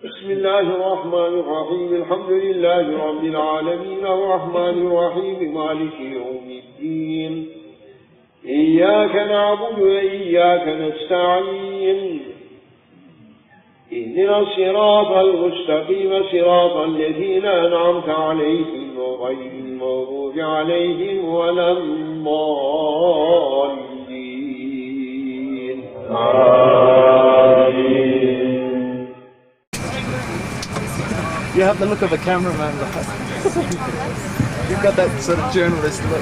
بسم الله الرحمن الرحيم الحمد لله رب العالمين الرحمن الرحيم مالك يوم الدين إياك نعبد وإياك نستعين اهدنا الصراط المستقيم صراط الذين أنعمت عليهم غير المغضوب عليهم ولا الضالين You have the look of a cameraman. You've got that sort of journalist look.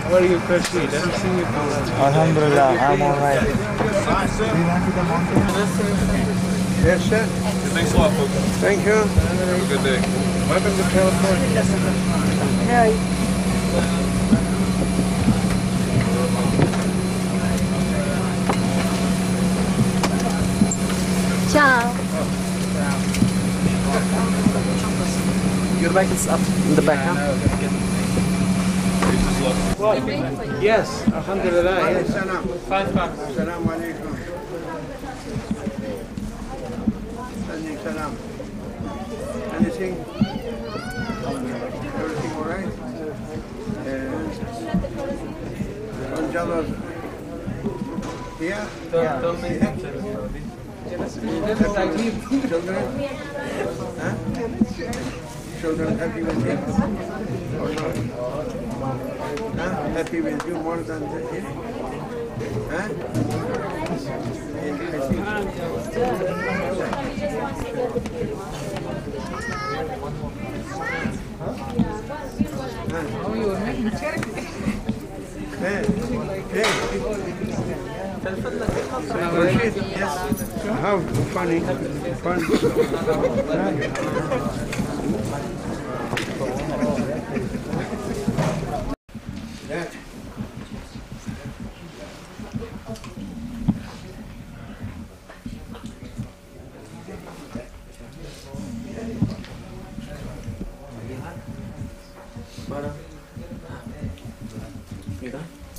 How are you, Percy? Let me see you. Alhamdulillah, I'm alright. Yes, sir. Thanks a lot, folks. Thank you. Have a good day. Welcome to California. Hi. Ciao. Your bike is up in the back, huh? What? Yes, alhamdulillah. Yes. 5 bucks. Assalamu alaikum. Salam. Anything? Everything all right? $1 here? Don't make pictures. Children? Huh? Children happy with him? Or not? Huh? Happy with you more than him? Huh? Yes. How funny. Fun. That.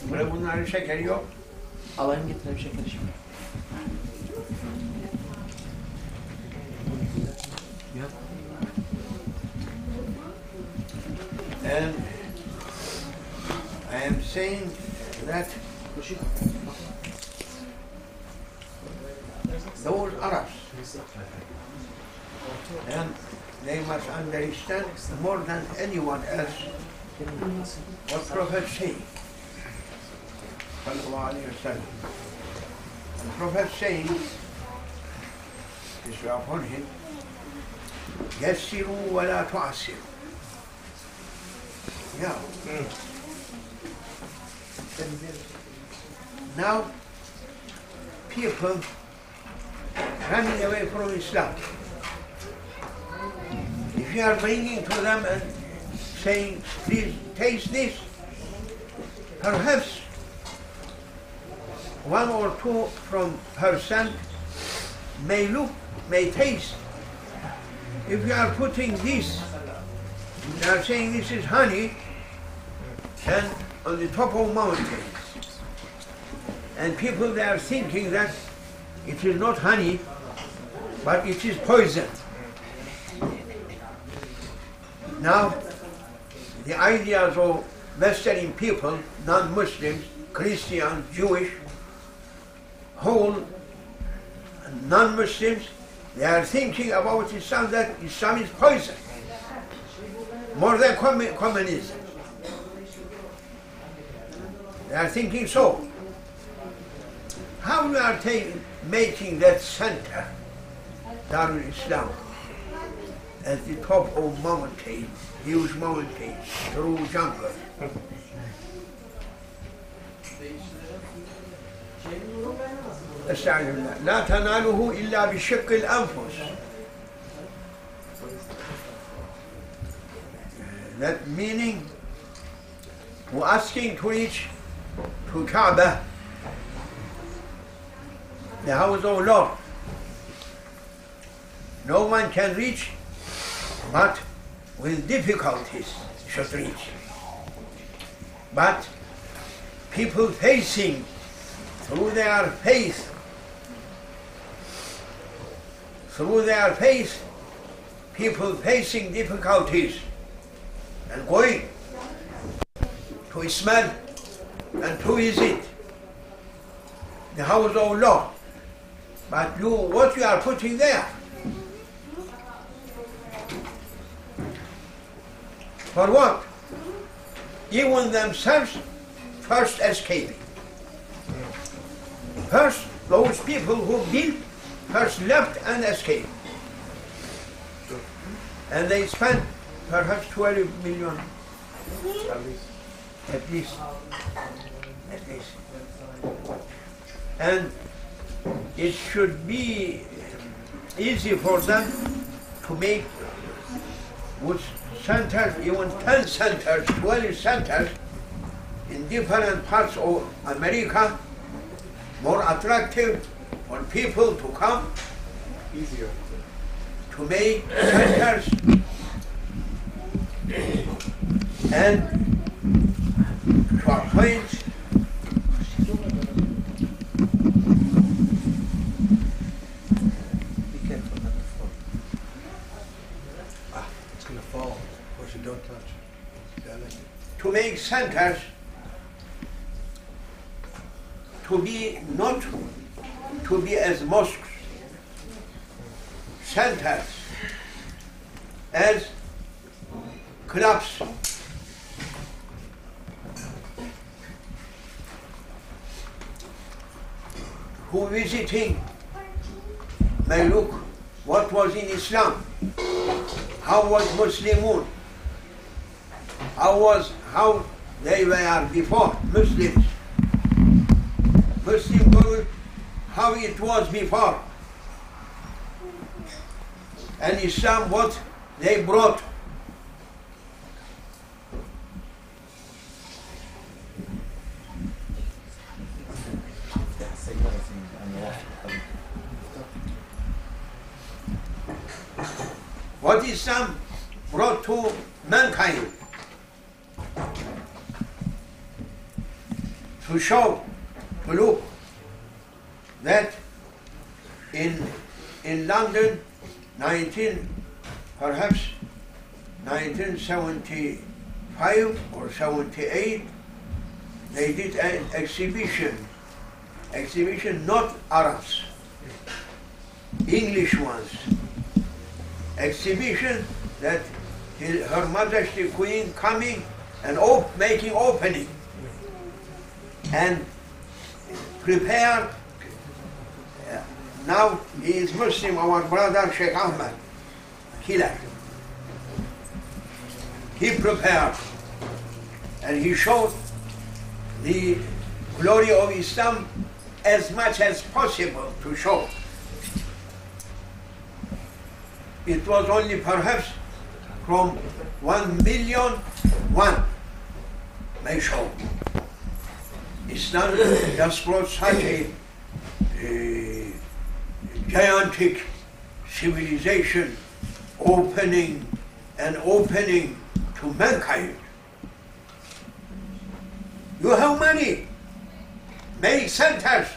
Buraya bunların şekeri yok. Alayım getireyim şekeri şimdi. And I am saying that those Arabs, and they must understand more than anyone else what Prophet said. Sallallahu alayhi wa sallam. The Prophet saying, peace be upon him, يَسِّرُوا وَلَا تُعَسِّرُوا. Yeah. Now, people running away from Islam, if you are bringing to them and saying, please taste this, perhaps 1 or 2% may taste. If you are putting this, they are saying this is honey, and on the top of mountains. And people, they are thinking that it is not honey, but it is poison. Now, the ideas of Western people, non-Muslims, Christians, Jewish, whole non-Muslims, they are thinking about Islam that Islam is poison, more than communism. They are thinking so. How you are making that center, Darul Islam, at the top of mountain, huge mountain, through jungle? لا تناله إلا بشق الأنفس. That meaning, we're asking to reach to Kaaba, the house of Lord. No one can reach, but with difficulties should reach. But people facing through their faith, people facing difficulties and going to Ismail and to visit the house of Allah. But what you are putting there? For what? Even themselves first escaping. First, those people who built first left and escaped. And they spent perhaps 12 million. At least. And it should be easy for them to make good centers, even 10 centers, 12 centers in different parts of America, more attractive for people to come, Easier. to make centers and to appoint to make centers to be not to be as mosques, centers as clubs. Who visiting may look what was in Islam, how was Muslimun, how they were before Muslims, Muslim world, how it was before, and Islam what they brought. What Islam brought to mankind, to show, to look that in London, perhaps 1975 or 78, they did an exhibition, not Arabs, English ones, exhibition that Her Majesty Queen coming and making opening and prepare. Now he is Muslim, our brother Sheikh Ahmed Killer. He prepared and he showed the glory of Islam as much as possible to show. It was only perhaps from 1 million one may show. Islam just brought such a gigantic civilization opening to mankind. You have money, make centers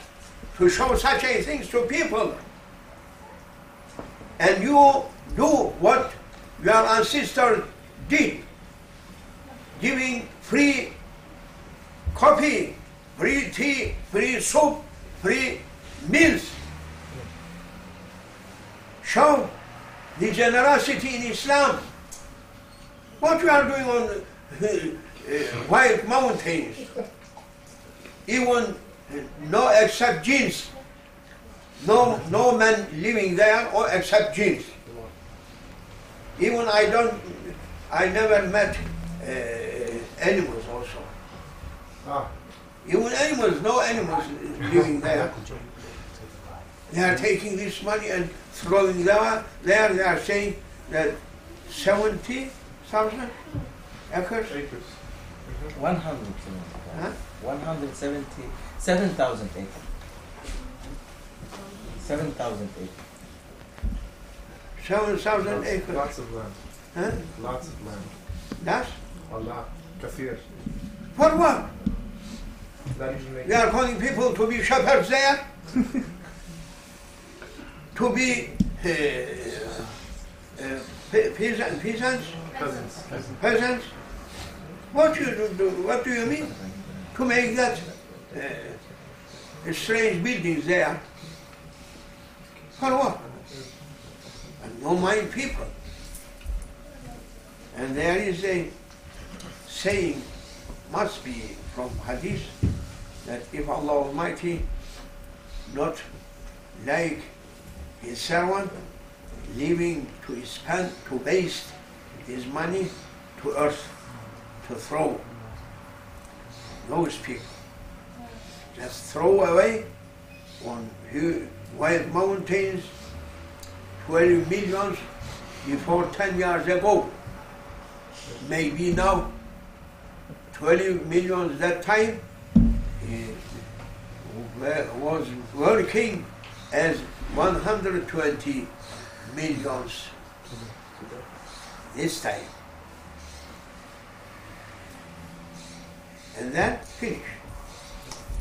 to show such a things to people, and you do what your ancestors did, giving free coffee, free tea, free soup, free meals. Show the generosity in Islam. What you are doing on white mountains, even no except jinns, no man living there or except jinns. Even I never met animals also. Even animals, no animals living there. They are taking this money and throwing there. They are saying that 70,000 acres. 177,000 acres. 7,000 acres. 7,000 acres. Lots of land. Huh? Lots of land. That's A lot. Kathir. for what? We are calling people to be shepherds there, to be peasants. What do you mean? To make that strange buildings there? For what? And no mind people. And there is a saying, must be from Hadith, that if Allah Almighty not like His servant leaving to spend, to waste his money to earth, to throw those people, just throw away on white mountains 12 millions before 10 years ago. Maybe now 12 millions that time was working as 120 millions this time. And then finished.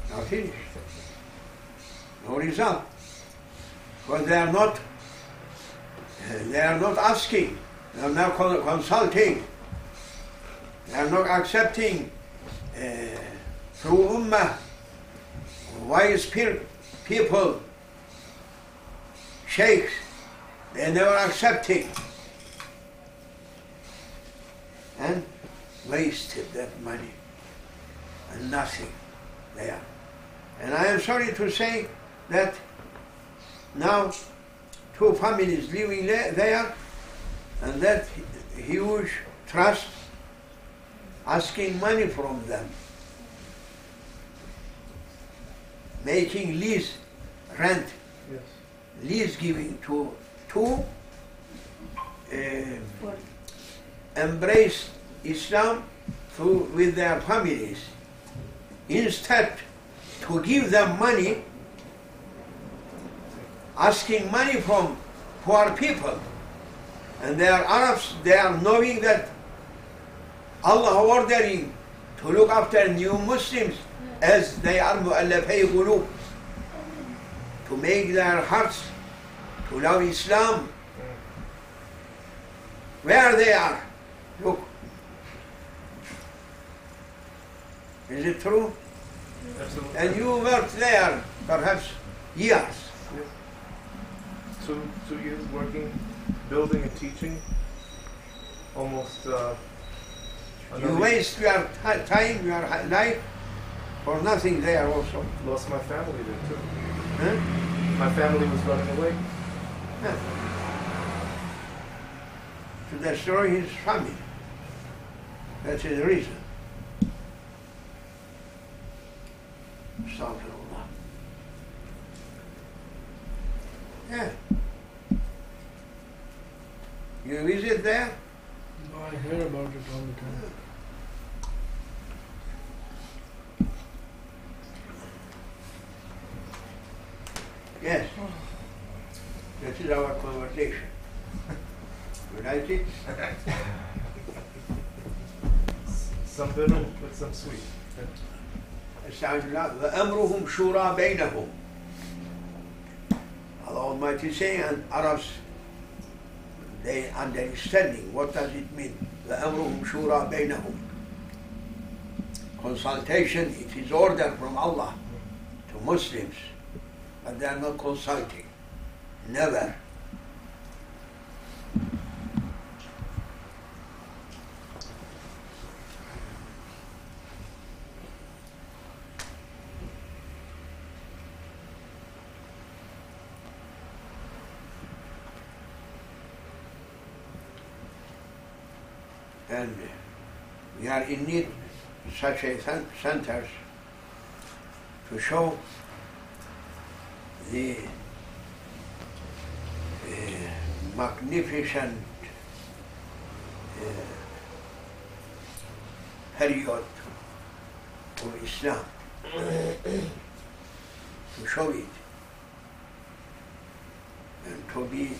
Now finished. No result. Because they are not asking, they are not consulting, they are not accepting through Ummah, wise people, sheikhs, they never accepting, and wasted that money and nothing there. And I am sorry to say that now 2 families living there, and that huge trust asking money from them, making lease, rent, lease giving to embrace Islam with their families. Instead to give them money, asking money from poor people. And they are Arabs, they are knowing that Allah ordering to look after new Muslims as they are mu'allafay qulub, to make their hearts to love Islam. Where they are, look. Is it true? Absolutely. And you worked there perhaps years. Yes. 2 years working, building and teaching. Almost. You waste your time, your life for nothing there also. Lost my family there too. Huh? My family was running away. Yeah. To destroy his family. That's his reason. Astaghfirullah. Yeah. You visit there? No, I hear about it all the time. Yes. This is our conversation. You like it? Some bitter with some sweet. وَأَمْرُهُمْ شُورَى بَيْنَهُمْ. Allah Almighty saying, and Arabs, they understanding what does it mean. وَأَمْرُهُمْ شُورَى بَيْنَهُمْ. Consultation, it is order from Allah to Muslims, but they are not consulting. Never. And we are in need of such a centers to show the magnificent period of Islam, to show it, and to be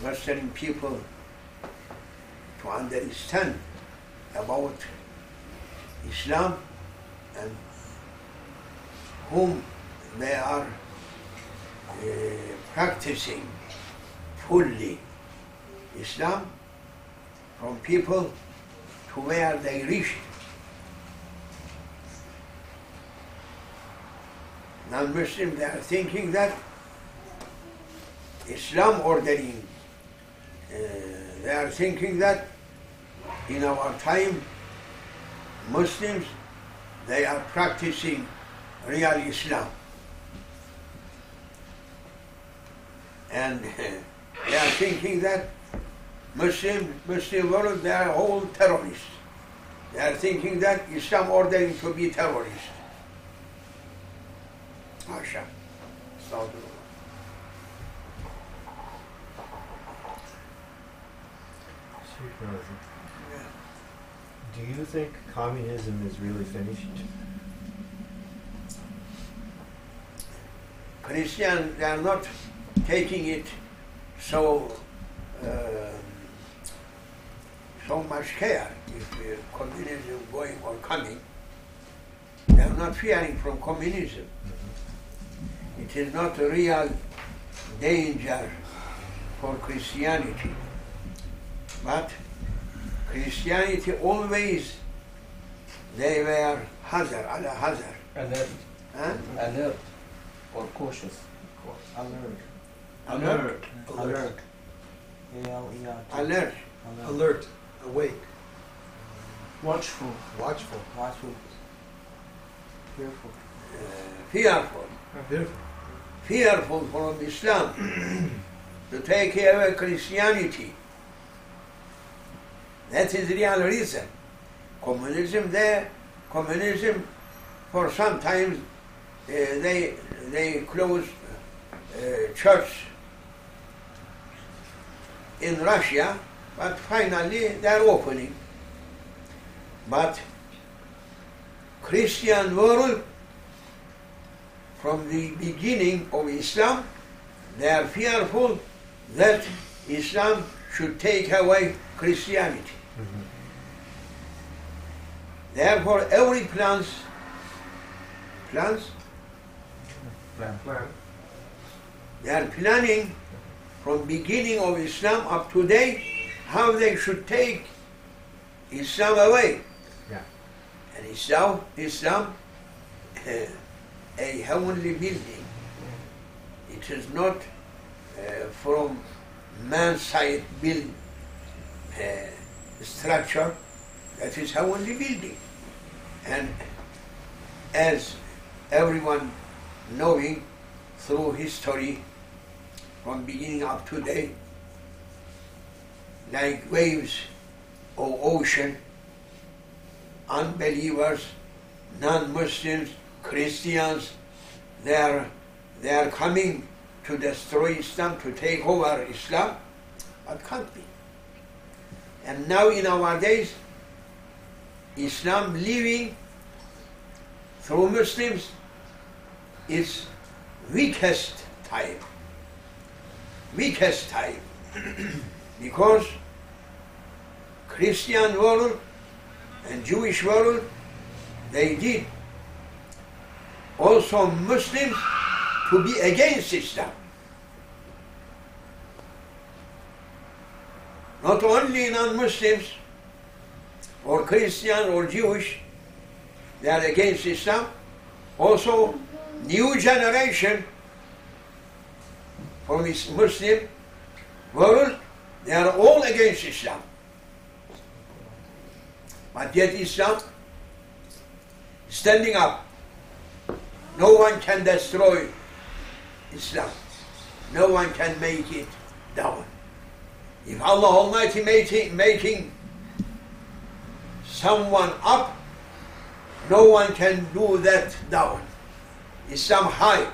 Western people to understand about Islam and whom they are practicing fully Islam from people to where they reached. Non-Muslims, they are thinking that Islam ordering, they are thinking that in our time, Muslims, they are practicing real Islam. And they are thinking that Muslim world, they are all terrorists. They are thinking that Islam ordering to be terrorists. Masha. Shaykh Nazim, do you think communism is really finished? Christians, they are not taking it so much care if communism going or coming. They are not fearing from communism. It is not a real danger for Christianity. But Christianity always, they were hazard, ala hazard. Alert. Huh? Alert. Or cautious. Alert. Alert. Alert. A-L-E-R-T. Alert. Alert, awake, Watchful. watchful, Watchful. Fearful. Fearful. fearful. Fearful from Islam to take away Christianity. That is the real reason. Communism there, communism for sometimes they close church in Russia, but finally they are opening. But Christian world, from the beginning of Islam, they are fearful that Islam should take away Christianity. Therefore, every plans, they are planning from beginning of Islam up to date how they should take Islam away. Yeah. And Islam, a heavenly building. It is not from man's side built structure. That is heavenly building. And as everyone knowing through history from beginning up to date, like waves of ocean, unbelievers, non-Muslims, Christians, they are coming to destroy Islam, to take over Islam, but can't be. And now in our days, Islam living through Muslims is weakest type. Weakest type. Because Christian world and Jewish world, they did also Muslims to be against Islam. Not only non-Muslims or Christian or Jewish, they are against Islam. Also, new generation from this Muslim world, they are all against Islam. But yet Islam standing up. No one can destroy Islam. No one can make it down. If Allah Almighty making someone up, no one can do that down. Islam high.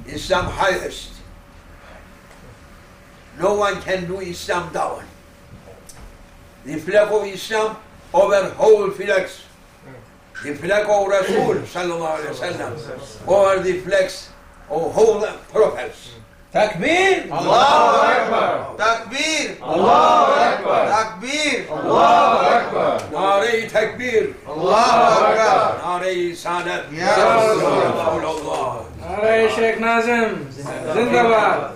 Islam highest. No one can do Islam down. The flag of Islam over whole flags. The flag of Rasul sallallahu alaihi wasallam over the flags of whole prophets. Takbir! Allahu Akbar! Takbir! Allahu Akbar! Takbir! Allahu Akbar! Nare takbir! Allahu Akbar! Nare نعره سعادت Ya حول الله Nare Shaykh Nazim, Zindabad.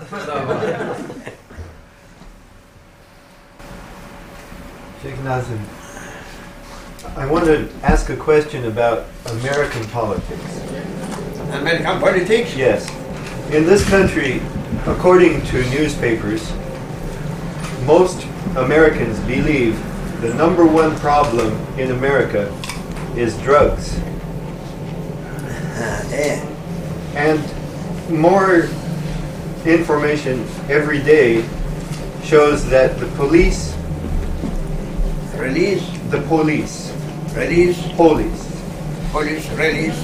Shaykh Nazim, I want to ask a question about American politics. American politics. Yes. In this country, according to newspapers, most Americans believe the number one problem in America is drugs. And more information every day shows that the police, Release, the police, release, police, police, release.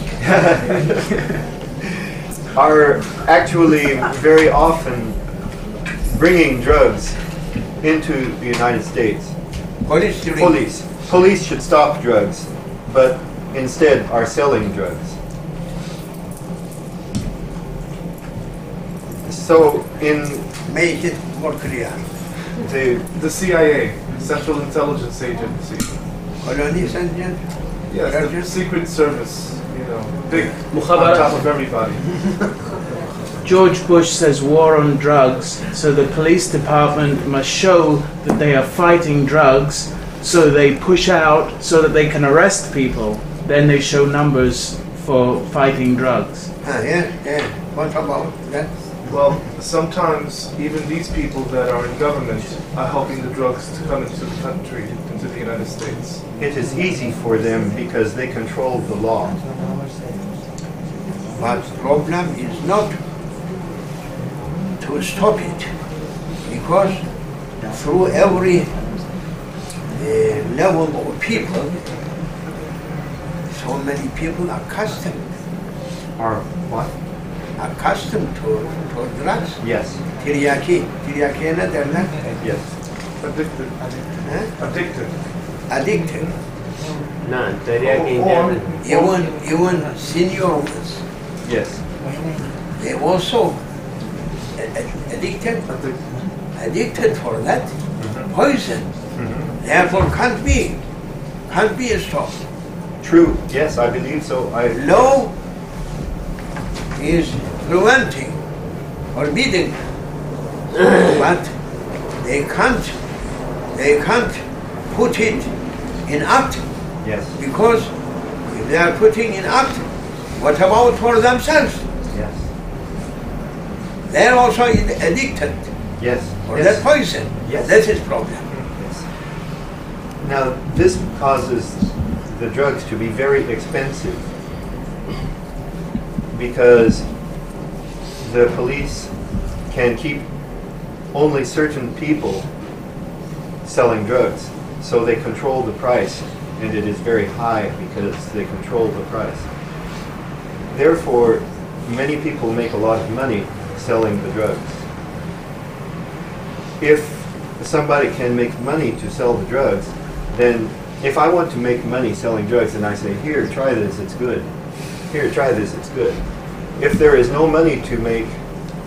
are actually very often bringing drugs into the United States. Police, Police should stop drugs, but instead are selling drugs. So in make it more clear. The CIA, Central Intelligence Agency. Colonies and Yes, the Secret Service, you know, big on top of everybody. George Bush says war on drugs, so the police department must show that they are fighting drugs, so they push out so that they can arrest people. Then they show numbers for fighting drugs. Yeah. What about that? Well, sometimes even these people that are in government are helping the drugs to come into the country, into the United States. it is easy for them because they control the law. But the problem is not to stop it, because through every level of people, so many people are accustomed Are what? to drugs. Yes. Tiryaki ne derler? Yes. Addicted. Addicted. Addicted. None. Even senior ones, Yes. they also addicted for that poison. Therefore can't be stopped. True. Yes, I believe so. Law is preventing, forbidding, but they can't put it in act, Yes. because if they are putting in act, what about for themselves? Yes. They are also addicted Yes. for Yes. that poison. Yes. That's his problem. Yes. Now, this causes the drugs to be very expensive because the police can keep only certain people selling drugs, so they control the price, and it is very high because they control the price. Therefore, many people make a lot of money selling the drugs. If somebody can make money to sell the drugs, then if I want to make money selling drugs and I say, here, try this, it's good. Here, try this, it's good. If there is no money to make,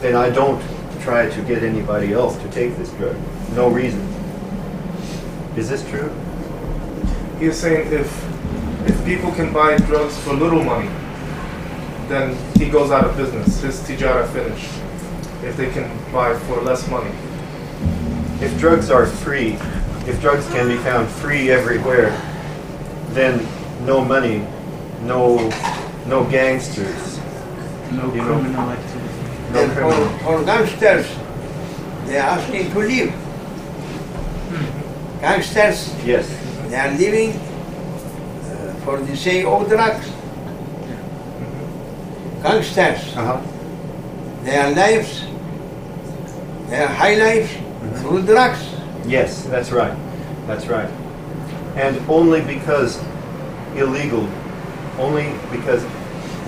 then I don't try to get anybody else to take this drug. No reason. Is this true? He is saying if people can buy drugs for little money, then he goes out of business. His tijara finished. If they can buy for less money. If drugs are free, if drugs can be found free everywhere, then no money, no gangsters, No You know. criminal activity. no And criminal. for gangsters, they are asking to leave. Gangsters, Yes, they are living for the sake of drugs. Gangsters, their lives, their high lives through drugs. yes, that's right, that's right. And only because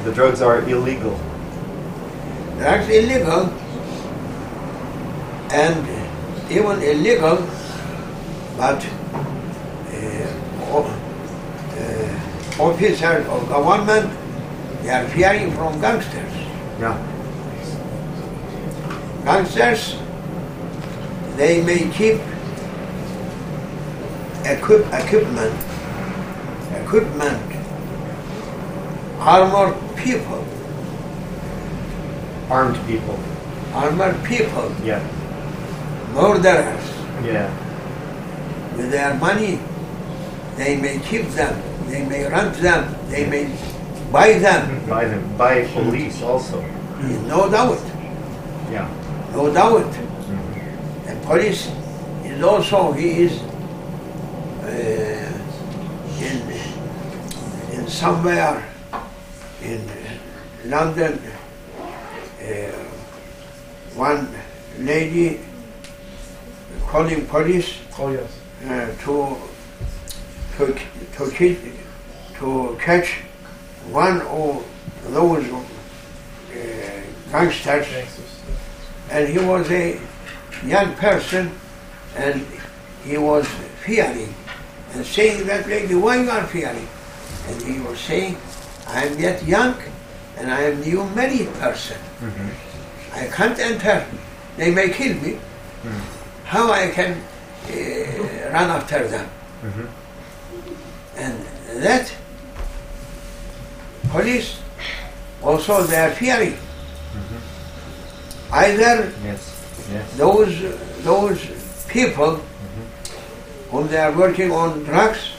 the drugs are illegal. Drugs illegal, and even illegal, but officers of government, they are fearing from gangsters. Yeah. Gangsters, they may keep equipment armored people, Armed people. armored people, Yeah. murderers. Yeah. With their money, they may keep them, they may rent them, they may buy them. By them. By police also. No doubt, Yeah. no doubt. The police is also, he is in somewhere in London, one lady calling police Oh yes. to catch one of those gangsters, and he was a young person, and he was fearing and saying that lady, why you are fearing? And he was saying, I am yet young and I am new married person. I can't enter, they may kill me. How I can run after them? And that police also they are fearing. Either Yes. Yes. those people whom they are working on drugs,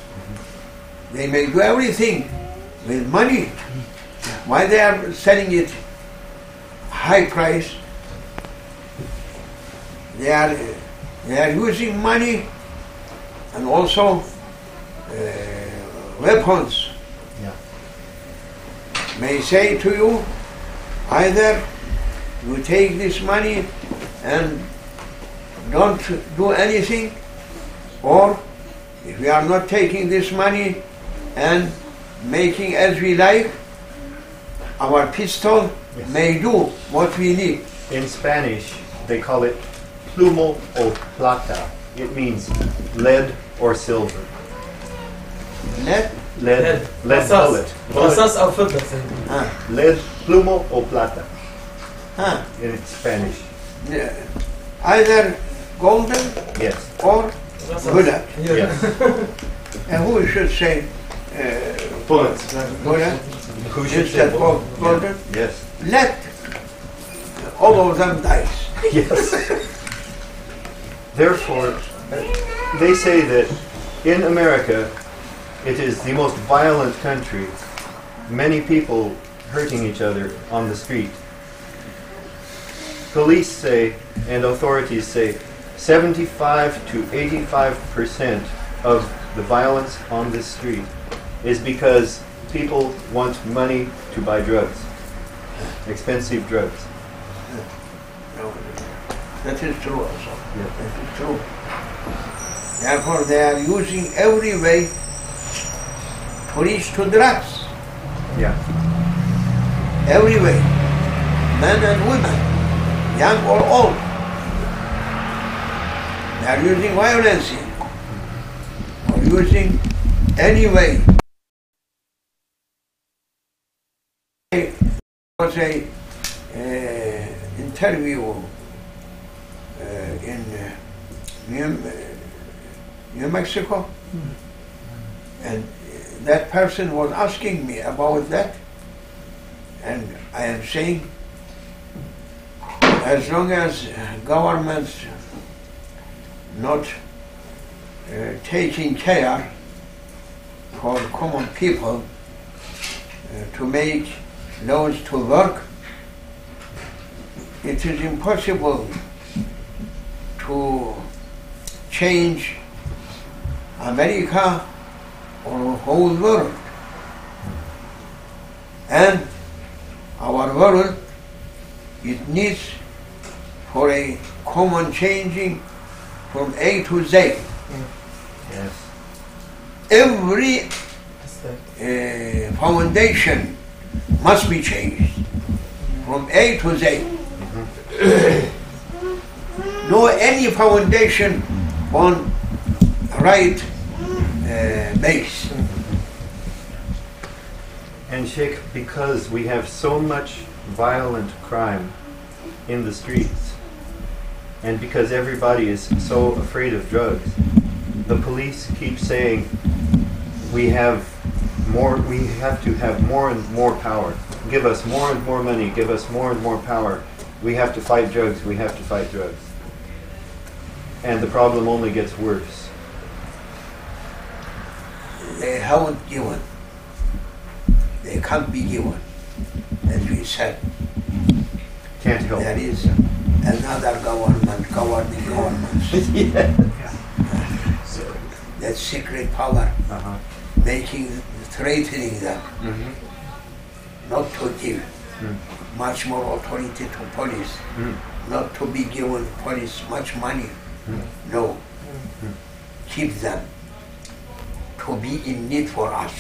they may do everything with money. Why they are selling it high price? They are using money and also weapons. Yeah. May say to you, either you take this money and don't do anything, or if we are not taking this money and making as we like, our pistol Yes. may do what we need. In Spanish, they call it plumo o plata. It means lead or silver. Lead, Lead رصاص. bullet. رصاص أو فضة. Lead, plumo o plata huh? in Spanish. Either golden Yes. or bullet. Yes. And who should say Bullets. bullet Who should instead say of golden? Yes. Let all of them die. Yes. Therefore, they say that in America, it is the most violent country. Many people hurting each other on the street. Police say, and authorities say, 75 to 85% of the violence on this street is because people want money to buy drugs, expensive drugs. No, that is true also. Yeah. That is true. Therefore, they are using every way to reach to drugs. Yeah. Every way. Men and women, young or old. They are using violence or using any way. There was a interview in New Mexico, and that person was asking me about that, and I am saying, as long as governments not taking care for common people to make laws to work, it is impossible to change America or the whole world. And our world, it needs for a common changing from A to Z. Yes. Every foundation must be changed from A to Z. No any foundation on right base. And Sheikh, because we have so much violent crime in the streets, and because everybody is so afraid of drugs, the police keep saying we have more. We have to have more and more power. Give us more and more money. Give us more and more power. We have to fight drugs. We have to fight drugs. And the problem only gets worse. They haven't given. They can't be given. As we said, Can't help. there is another government governing governments. Yeah. That secret power Uh-huh. threatening them Mhm. not to give Mm. much more authority to police, Mm. not to be given police much money. Mm. No. Keep them to be in need for us.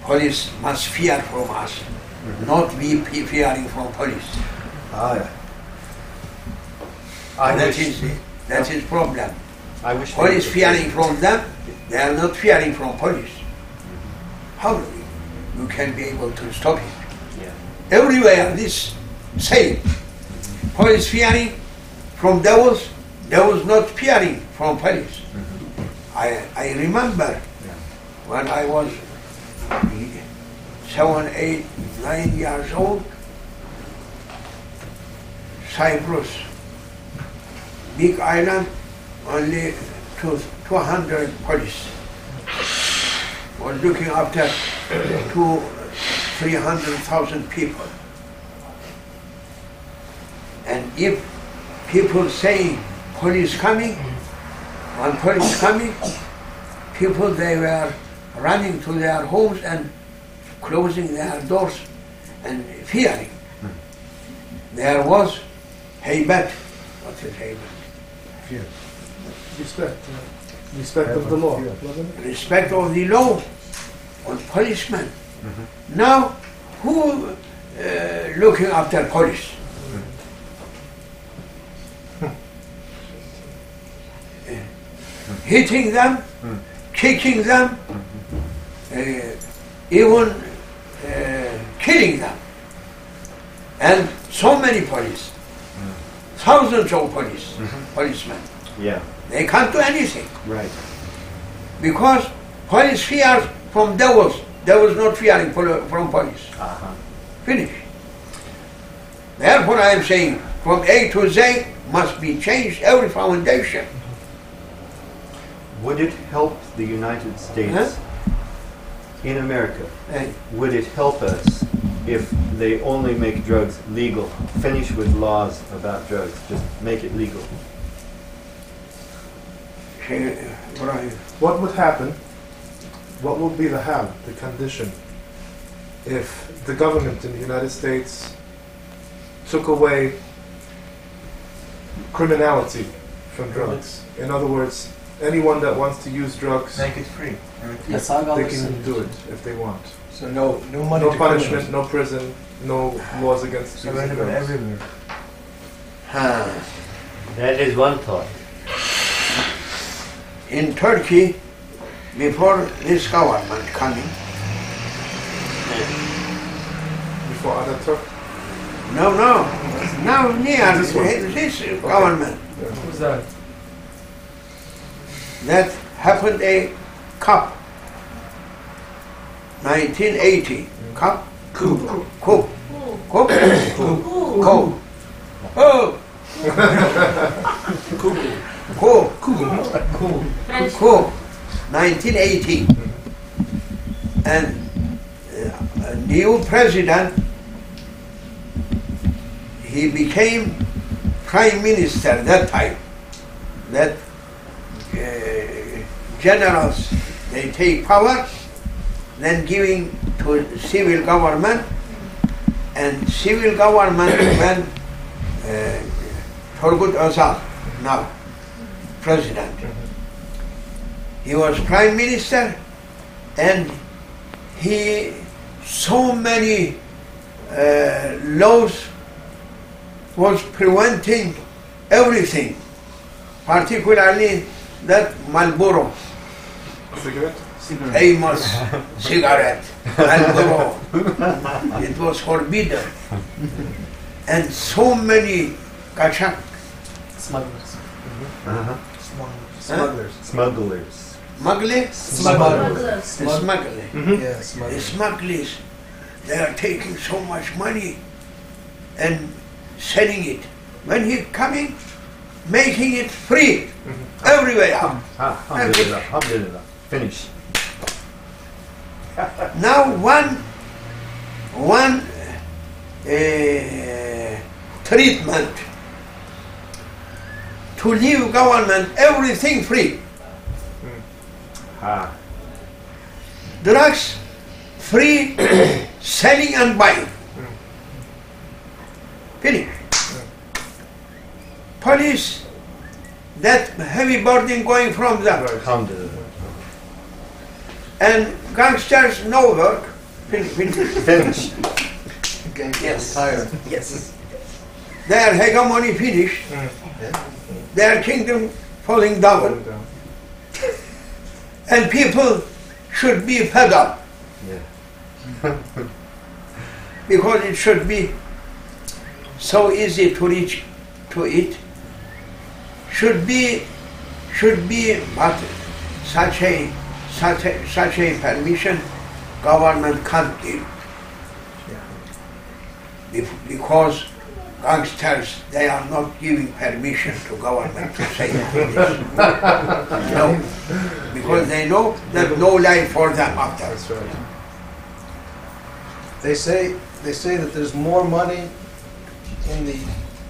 Police must fear from us, not we fearing from police. Ah, yeah. I That wish. is problem. I wish. they Police would- fearing from them, they are not fearing from police. How do you can be able to stop it? Yeah. Everywhere this same. Police fearing from devils, devils not fearing from police. I remember when I was 7, 8, 9 years old, Cyprus, big island, only 200 police was looking after 300,000 people. And if people saying police coming, when police coming, people they were running to their homes and closing their doors and fearing. There was haybat. What is haybat? Fear. Respect. Respect of the law. wasn't it? Respect of the law on policemen. Now, who looking after police? Hitting them, kicking them, even killing them. And so many police, thousands of policemen. Yeah. They can't do anything Right. because police fears from devils. Devils not fearing from police. Uh-huh. Finish. Therefore I am saying from A to Z must be changed every foundation. Would it help the United States in America? And Would it help us if they only make drugs legal? Finish with laws about drugs. Just make it legal. Rahim, What would happen? What would be the hal, the condition, if the government in the United States took away criminality from drugs? In other words, anyone that wants to use drugs, Make it free. they can do it if they want. So no money No to punishment, criminals. no prison, no laws against So using relevant drugs. everywhere. That is one thought. in Turkey, before this government coming, Before Ataturk, now near This one. this government, Who's that? that happened a cup, 1980, cup, coup, oh, 1980, and a new president, he became prime minister that time. That generals, they take power, then giving to civil government, and civil government when Turgut Özal, now president. He was prime minister, and he so many laws was preventing everything, particularly that Marlboro, cigarette. famous cigarette, Marlboro. It was forbidden, and so many kaçak Smugglers. Uh-huh. Smugglers. Smugglers. Smugglers. Smugglers? Smugglers. Smugglers. Yeah, smugglers. The smugglers, they are taking so much money and selling it. When he coming, making it free everywhere. Alhamdulillah. Alhamdulillah. Finish. Now one treatment to leave government everything free. Drugs free, selling and buying. Finish. Police, that heavy burden going from them. Alhamdulillah. And gangsters, no work. Finish. Finish. Yes. Tired. Yes. Their hegemony finished. Their kingdom falling down. And people should be fed up. Yeah. Because it should be so easy to reach to it. Should be, but such a permission government can't give. Because gangsters, they are not giving permission to government to say this. No, because they know that no life for them after. That's right. They say that there's more money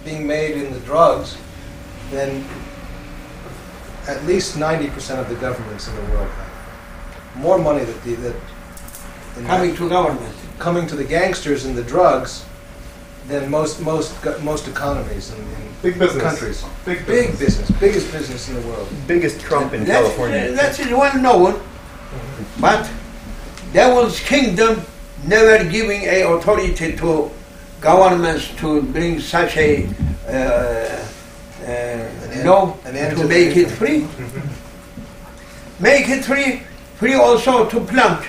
being made in the drugs than at least 90% of the governments in the world have. More money Coming to government. coming to the gangsters in the drugs than most economies in Big business. countries. Big Big business, biggest business in the world. Biggest Trump in California. That is well known, but devil's kingdom never giving a authority to governments to bring such a law to make it free. Make it free also to plant.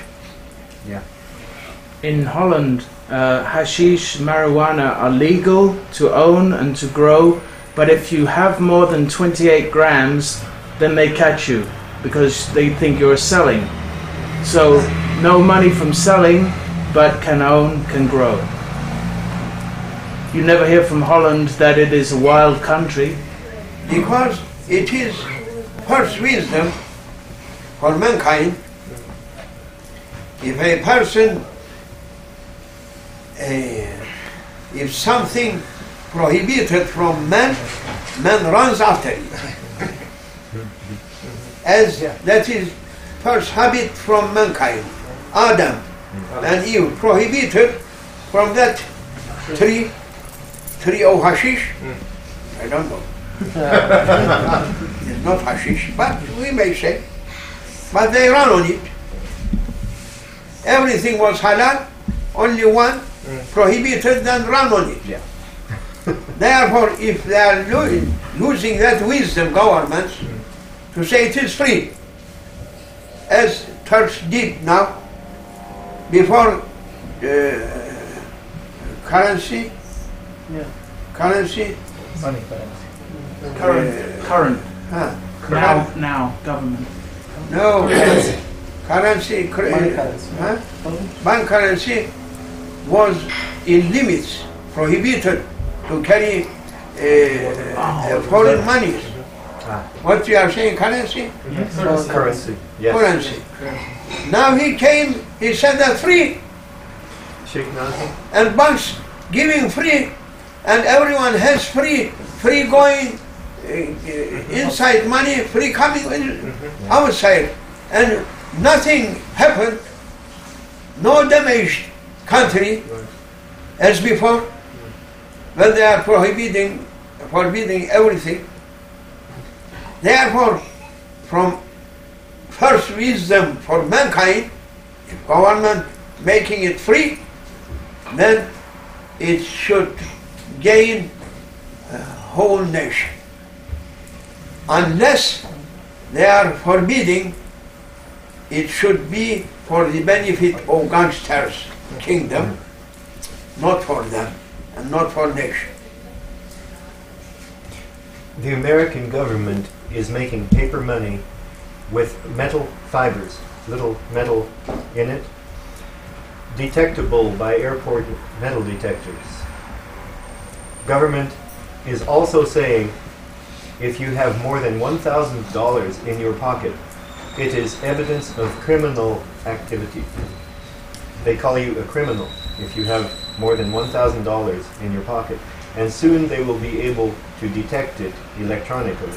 Yeah. In Holland, hashish, marijuana are legal to own and to grow, but if you have more than 28 grams, then they catch you because they think you're selling. So no money from selling, but can own, can grow. You never hear from Holland that it is a wild country. Because it is first wisdom for mankind. If a person, if something prohibited from man runs after it. As that is first habit from mankind. Adam and Eve prohibited from that tree of hashish. I don't know. It's not hashish, but we may say. But they ran on it. Everything was halal, only one prohibited and ran on it. Yeah. Therefore, if they are losing that wisdom, governments, to say it is free, as Turks did now, before currency, Money current. Now government. No, currency, bank currency was in limits, prohibited to carry foreign monies. What you are saying, currency? Currency. Yes. Currency. Now he came, he said that free, Shaykh Nazim. and banks giving free, and everyone has free going inside money, free coming outside, and nothing happened, no damaged country as before, when they are forbidding everything. Therefore, from first wisdom for mankind, if government making it free, then it should gain a whole nation. Unless they are forbidding, it should be for the benefit of gangsters' kingdom, not for them, and not for nation. The American government is making paper money with metal fibers, little metal in it, detectable by airport metal detectors. Government is also saying if you have more than $1,000 in your pocket, it is evidence of criminal activity. They call you a criminal if you have more than $1,000 in your pocket. And soon they will be able to detect it electronically.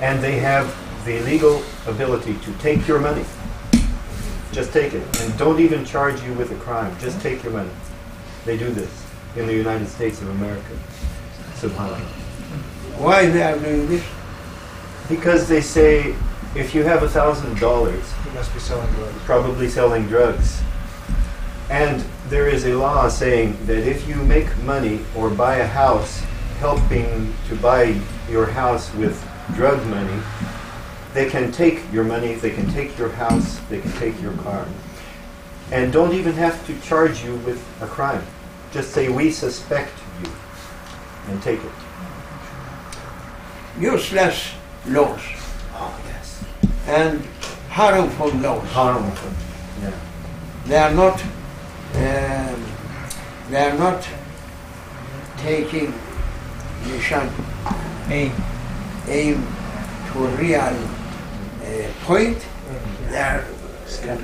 And they have the legal ability to take your money. Just take it. And don't even charge you with a crime. Just take your money. They do this in the United States of America. Subhanallah. Why they are doing this? Because they say if you have $1,000, You must be selling drugs. probably selling drugs. And there is a law saying that if you make money or buy a house, helping to buy your house with drug money, they can take your money, they can take your house, they can take your car. And don't even have to charge you with a crime. Just say, we suspect you, and take it. Useless laws Oh, yes. and harmful laws. Harmful. Yeah. They are not taking mission aim to a real point. They are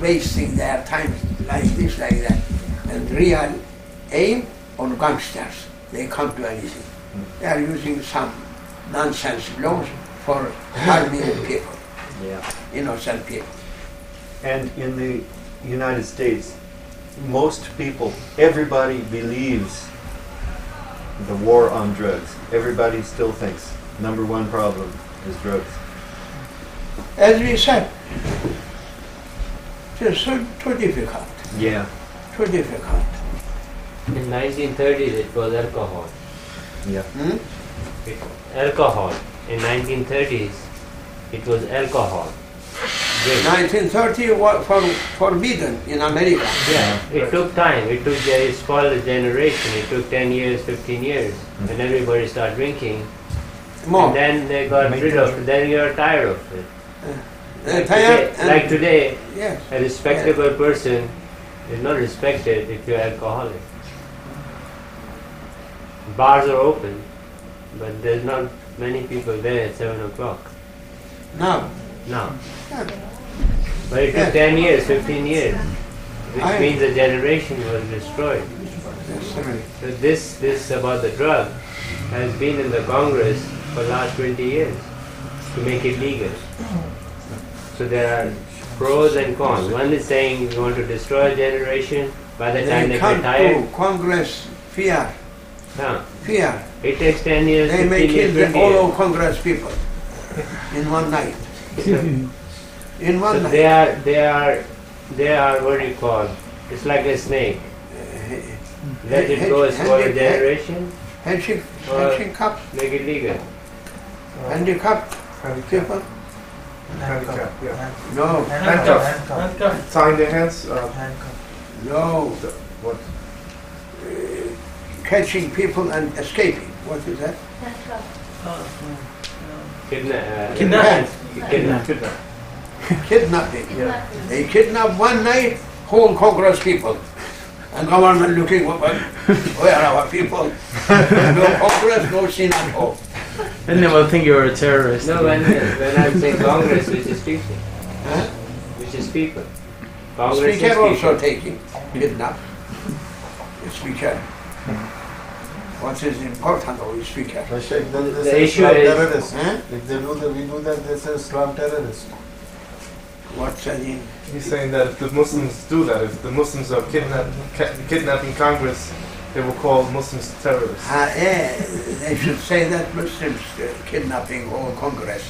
wasting their time like this, like that, and real aim on gangsters. They can't do anything. They are using some nonsense laws for harming people, Yeah. innocent people. And in the United States, most people, everybody believes the war on drugs. Everybody still thinks number one problem is drugs. As we said, it's too difficult, Yeah. too difficult. In 1930s, it was alcohol. Yeah. Alcohol. In 1930s, it was alcohol. Drink. 1930 was forbidden in America. Yeah, it took time. It spoiled the generation. It took 10 years, 15 years. When everybody started drinking, More. and then they got rid of it. Then you're tired of it. Like today, Yes. a respectable person is not respected if you're alcoholic. Bars are open, but there's not many people there at 7 o'clock. Now, No. But it took 10 years, 15 years, which means a generation was destroyed. So this about the drug has been in the Congress for the last 20 years to make it legal. So there are pros and cons. One is saying you want to destroy a generation, by the time they come get tired. to Congress fear. Huh. Fear. It takes 10 years, They 15 may years, kill 20 all years. of Congress people in one night. In one So night. they are what do you call? It's like a snake. Let it go for a generation, Handicap, make it legal. handicap people. Handicap, yeah. No, Handcuff. Tying their hands. no. What? Catching people and escaping. What is that? Kidnap. Kidnapping. Yeah. They kidnap one night whole Congress people. And government looking, where are our people? No Congress, no Senate home. Then they will think you're a terrorist. No, when I'm saying Congress, which is people. Huh? Which is people. Congress is Speaker people. also taking kidnap. The speaker. What is important of the speaker? Shaykh, then they The say issue Islam is- terrorist. Huh? If they do that, we do that, they say Islam terrorist. What's that in? He's saying that if the Muslims do that, if the Muslims are kidnapping Congress, they will call Muslims terrorists. They should say that Muslims kidnapping whole Congress.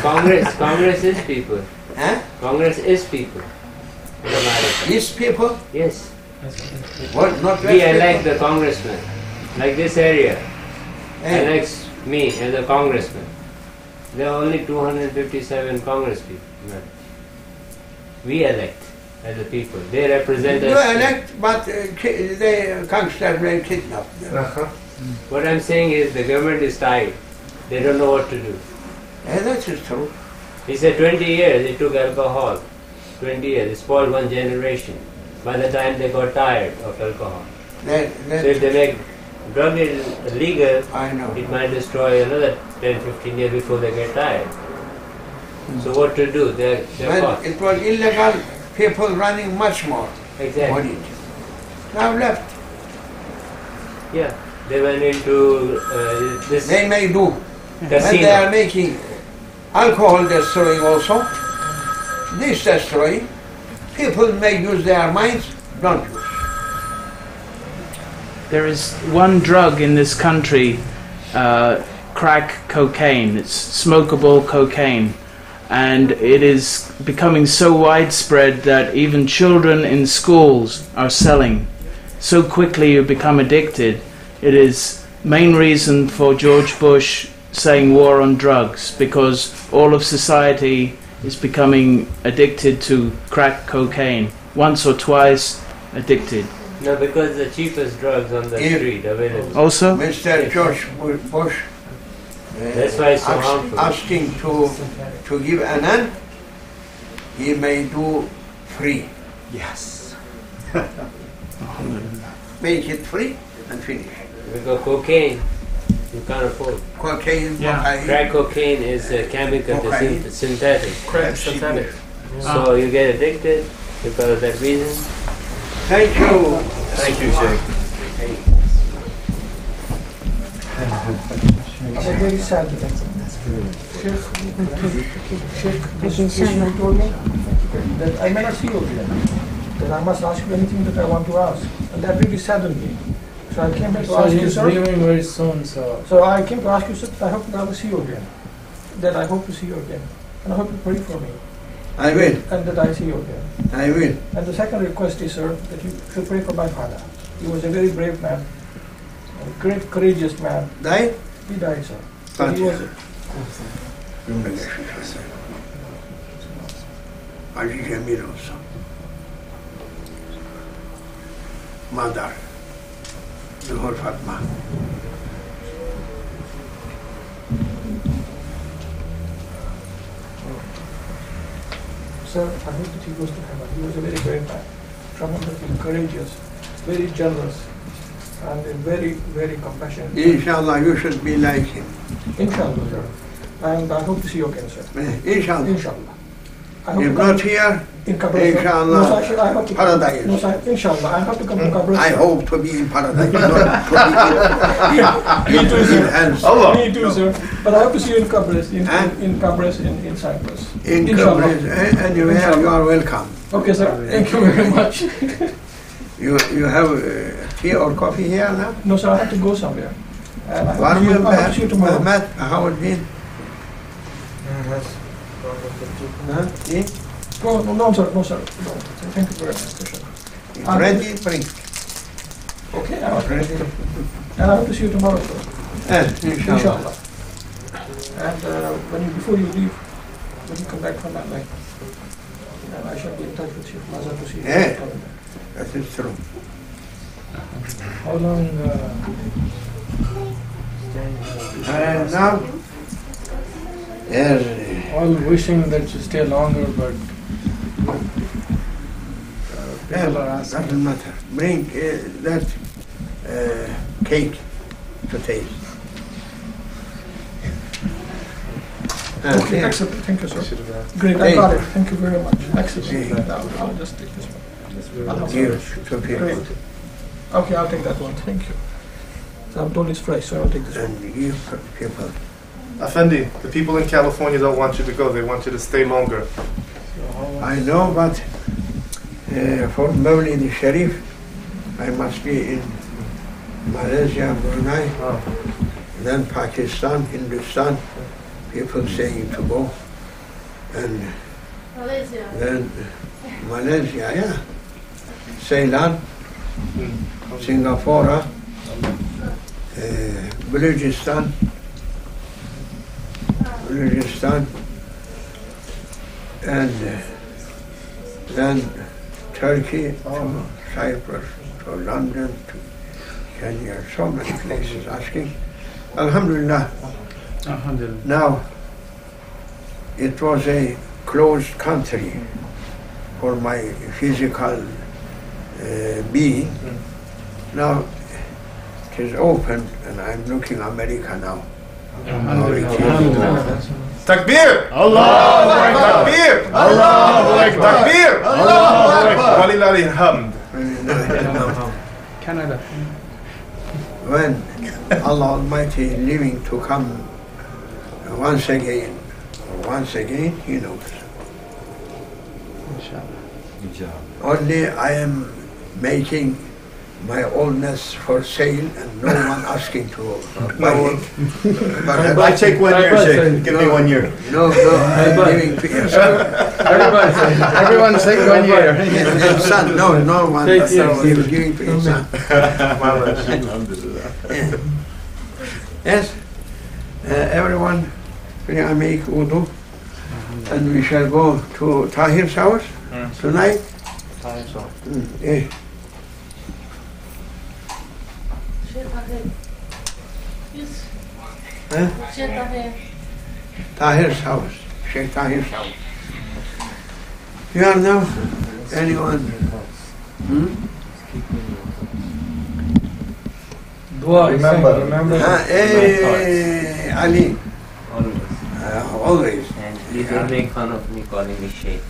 Congress is people. Huh? Congress is people. In America. These people, Yes. what, not We less elect people? the congressman. Like this area Eh, elects me as a congressman. There are only 257 congress people. We elect as a people. They represent You us. elect, but they gangsters may kidnap them. Uh-huh. What I'm saying is the government is tired. They don't know what to do. And that is true. He said 20 years it took alcohol. 20 years. It spoiled one generation. By the time they got tired of alcohol. So if they make drug illegal, I know. it might destroy another 10-15 years before they get tired. So what to do? They're When caught. it was illegal, people running much more. Exactly. Money. Now left. Yeah. They went into this They may do. When they casino. are making alcohol destroying also, this destroying, people may use their minds, don't use. There is one drug in this country, crack cocaine. It's smokable cocaine. And it is becoming so widespread that even children in schools are selling. So quickly you become addicted. It is main reason for George Bush saying war on drugs, because all of society is becoming addicted to crack cocaine. Once or twice addicted. No, because the cheapest drugs on the street available. Also? Mr. George Bush That's why it's so harmful. asking to give an end, he may do free. Yes. Make it free and finish. Because cocaine, you can't afford. Cocaine, Yeah. Crack cocaine is a chemical, Cocaine. synthetic. Crack synthetic. So you get addicted because of that reason. Thank you. Thank you, Sheikh. I'm very sad that Sheikh told me that I may not see you again, that I must ask you anything that I want to ask, and that really saddened me. So I came here to ask you, sir. leaving very soon, so... So I came to ask you, sir, that I hope that I will see you again, that I hope to see you again, and I hope you pray for me, I will. and that I see you again. I will. And the second request is, sir, that you should pray for my father. He was a very brave man, a great courageous man. Die? He died, sir. But he was Ali Jamil also. Mother, Zuhur Fatma. Sir, I hope that he goes to heaven. He was a very brave man, tremendously courageous, very generous, and a very, very compassionate. Inshallah, you should be like him. Inshallah, sir. And I hope to see you again, sir. Inshallah. Inshallah. I hope If to come not here, in Kabul, sir. inshallah, No, sir, I hope to paradise. No, sir, inshallah. I hope to come to Kabul. I sir. hope to be in paradise, not to be Me too, sir. hands. Me too, sir. But I hope to see you in Kabul, in Kabul, in Cyprus. In Inshallah. Kabul, anywhere you are welcome. Okay, sir. Thank you very much. You have tea or coffee here now? No, sir, I have to go somewhere. And I hope to see you tomorrow. Muhammad, how it been? Tea? No, sir, no, sir. No. Thank you very much, sir. Ready? Bring. Okay, I will. And I hope to see you tomorrow, sir. Inshallah. Inshallah. And before you leave, when you come back from that night, I shall be in touch with Sheikh Nazim to see you. Yeah. That is true. How long... Now, yes, all wishing that you stay longer, but... doesn't matter. Bring that cake to taste. Okay, excellent. Thank you, sir. Great, I got it. Thank you very much. Excellent. I'll just take this one. Give to people. Great. Okay, I'll take that one. Thank you. So I'm told it's fresh, so I'll take this one. And give to people. Effendi, the people in California don't want you to go. They want you to stay longer. I know, but for Mawlid Sharif, I must be in Malaysia, Brunei, then Pakistan, Hindustan, people saying to go, and then Malaysia, yeah, Ceylon, Singapore, Balochistan, and then Turkey, to Cyprus, to London, to Kenya, so many places asking. Alhamdulillah. Alhamdulillah. Now, it was a closed country for my physical being. Now, it is open and I'm looking America now. Alhamdulillah. Takbir! Allahu Akbar! Takbir! Allahu Akbar! Takbir! Allahu Akbar! Walillahil hamd. Canada. When Allah Almighty is living to come once again, He knows. Inshallah. Only I am making my oldness for sale and no one asking to buy it. But I take 1 year, Sheikh. Give me 1 year. No, I'm giving to your son. Everyone take 1 year. Son, no one. Take years. He was giving to his son. Yes, everyone, I make wudu, and we shall go to Tahir's house tonight. Yeah. Tahir's house, Sheikh Tahir's house. You are now anyone? Remember. Ali. Always. And please don't make fun of me calling me Sheikh.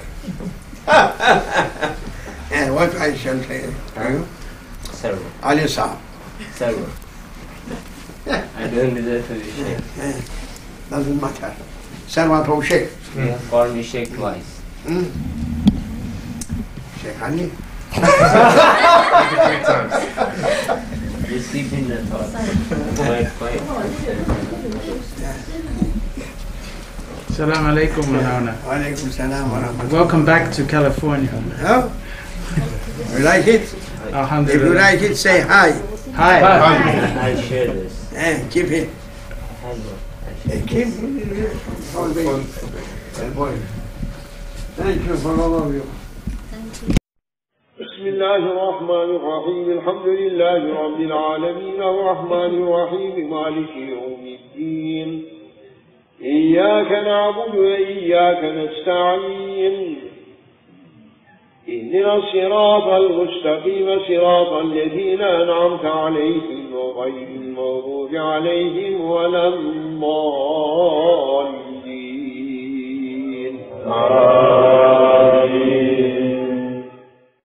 And what I shall say? Server. Ali Saab. Server. I don't deserve to be Sheikh. Doesn't matter. Sarvat of Sheikh. You have called me Sheikh twice. Sheikh Ali. You sleep in the thought. Quite. Assalamu alaikum, Mawlana. Wa alaikum salam wa rahmatullah. Welcome back to California. Huh? You like it? If you Alhamdulillah. like it, say hi. Hi. I'll share this. Keep it. Hello. Keep it. Always. Thank you for all of you. بسم الله الرحمن الرحيم الحمد لله رب العالمين الرحمن الرحيم مالك يوم الدين إياك نعبد وإياك نستعين اهدنا الصراط المستقيم صراط الذين أنعمت عليهم غير المغضوب عليهم ولا الضالين